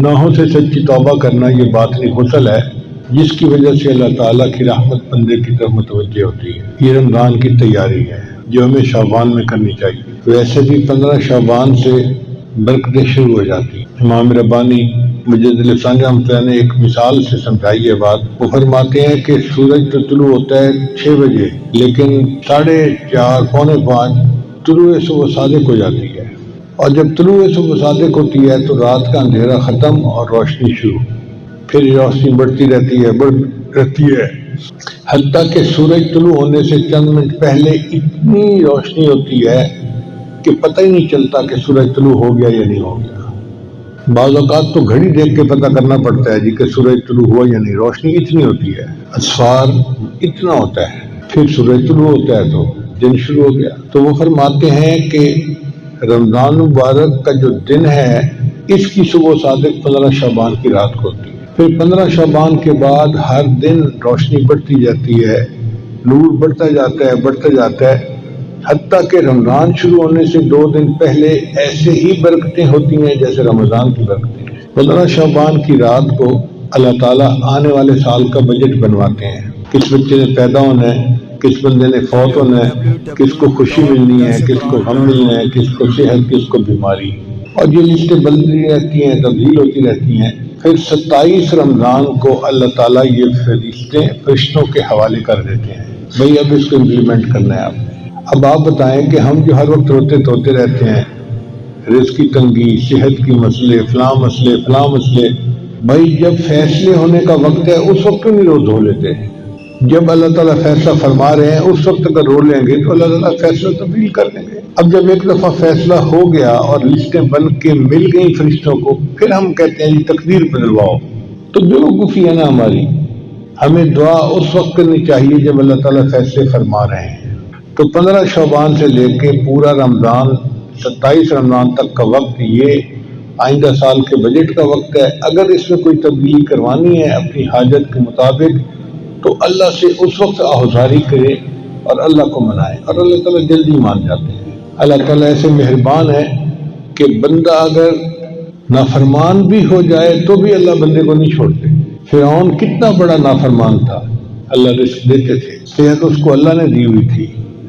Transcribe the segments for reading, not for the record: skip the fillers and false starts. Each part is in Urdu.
گناہوں سے سچی توبہ کرنا یہ باطنی غسل ہے جس کی وجہ سے اللہ تعالیٰ کی رحمت بندے کی طرف متوجہ ہوتی ہے۔ یہ رمضان کی تیاری ہے جو ہمیں شعبان میں کرنی چاہیے۔ ویسے بھی 15 شعبان سے برکتیں شروع ہو جاتی ہیں۔ امام ربانی مجد الفسانی رحمۃ اللہ نے ایک مثال سے سمجھائی ہے بات۔ وہ فرماتے ہیں کہ سورج تو طلوع ہوتا ہے 6 بجے، لیکن 4:30 پونے 5 طلوع صبح صادق ہو جاتی ہے، اور جب طلوع صبح صادق ہوتی ہے تو رات کا اندھیرا ختم اور روشنی شروع، پھر روشنی بڑھتی رہتی ہے حتیٰ کہ سورج طلوع ہونے سے چند منٹ پہلے اتنی روشنی ہوتی ہے کہ پتہ ہی نہیں چلتا کہ سورج طلوع ہو گیا یا نہیں ہو گیا۔ بعض اوقات تو گھڑی دیکھ کے پتہ کرنا پڑتا ہے جی کہ سورج طلوع ہوا یا نہیں، روشنی اتنی ہوتی ہے، اسفار اتنا ہوتا ہے، پھر سورج طلوع ہوتا ہے تو دن شروع ہو گیا۔ تو وہ فرماتے ہیں کہ رمضان مبارک کا جو دن ہے اس کی صبح صادق 15 شعبان کی رات کو ہوتی ہے۔ پھر 15 شعبان کے بعد ہر دن روشنی بڑھتی جاتی ہے، نور بڑھتا جاتا ہے حتیٰ کہ رمضان شروع ہونے سے 2 دن پہلے ایسے ہی برکتیں ہوتی ہیں جیسے رمضان کی برکتیں ہیں۔ 15 شعبان کی رات کو اللہ تعالیٰ آنے والے سال کا بجٹ بنواتے ہیں، کس بچے نے پیدا ہونا ہے، کس بندے نے فوت ہونا ہے، کس کو خوشی ملنی ہے، کس کو غم ملنا ہے، کس کو صحت، کس کو بیماری، اور یہ لسٹیں بدلتی رہتی ہیں، تبدیل ہوتی رہتی ہیں۔ پھر 27 رمضان کو اللہ تعالیٰ یہ فرشتوں کے حوالے کر دیتے ہیں، بھئی اب اس کو امپلیمنٹ کرنا ہے آپ نے۔ اب آپ بتائیں کہ ہم جو ہر وقت روتے رہتے ہیں، رزق کی تنگی، صحت کی مسئلے، فلاں مسئلے، بھائی جب فیصلے ہونے کا وقت ہے اس وقت کیوں نہیں رو دھو لیتے؟ جب اللہ تعالیٰ فیصلہ فرما رہے ہیں اس وقت اگر رو لیں گے تو اللہ تعالیٰ فیصلہ تبدیل کر دیں گے۔ اب جب ایک دفعہ فیصلہ ہو گیا اور لسٹیں بن کے مل گئی فرشتوں کو، پھر ہم کہتے ہیں جی تقدیر بدلواؤ، تو بیوقوفی ہے نا ہماری۔ ہمیں دعا اس وقت کرنی چاہیے جب اللہ تعالیٰ فیصلے فرما رہے ہیں۔ تو 15 شعبان سے لے کے پورا رمضان 27 رمضان تک کا وقت یہ آئندہ سال کے بجٹ کا وقت ہے۔ اگر اس میں کوئی تبدیلی کروانی ہے اپنی حاجت کے مطابق تو اللہ سے اس وقت آہوازاری کرے اور اللہ کو منائے، اور اللہ تعالیٰ جلدی مان جاتے ہیں۔ اللہ تعالیٰ ایسے مہربان ہے کہ بندہ اگر نافرمان بھی ہو جائے تو بھی اللہ بندے کو نہیں چھوڑتے۔ فرعون کتنا بڑا نافرمان تھا، اللہ رزق دیتے تھے، صحت اس کو اللہ نے دی ہوئی تھی،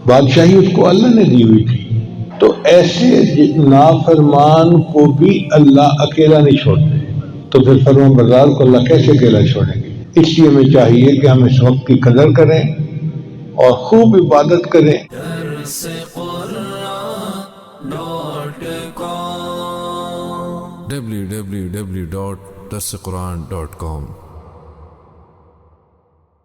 بادشاہی اس کو اللہ نے دی ہوئی تھی، تو ایسے نافرمان کو بھی اللہ اکیلا نہیں چھوڑتے، تو پھر فرمان بردار کو اللہ کیسے اکیلا چھوڑیں گے؟ اس لیے ہمیں چاہیے کہ ہم اس وقت کی قدر کریں اور خوب عبادت کریں۔ www.darsequran.com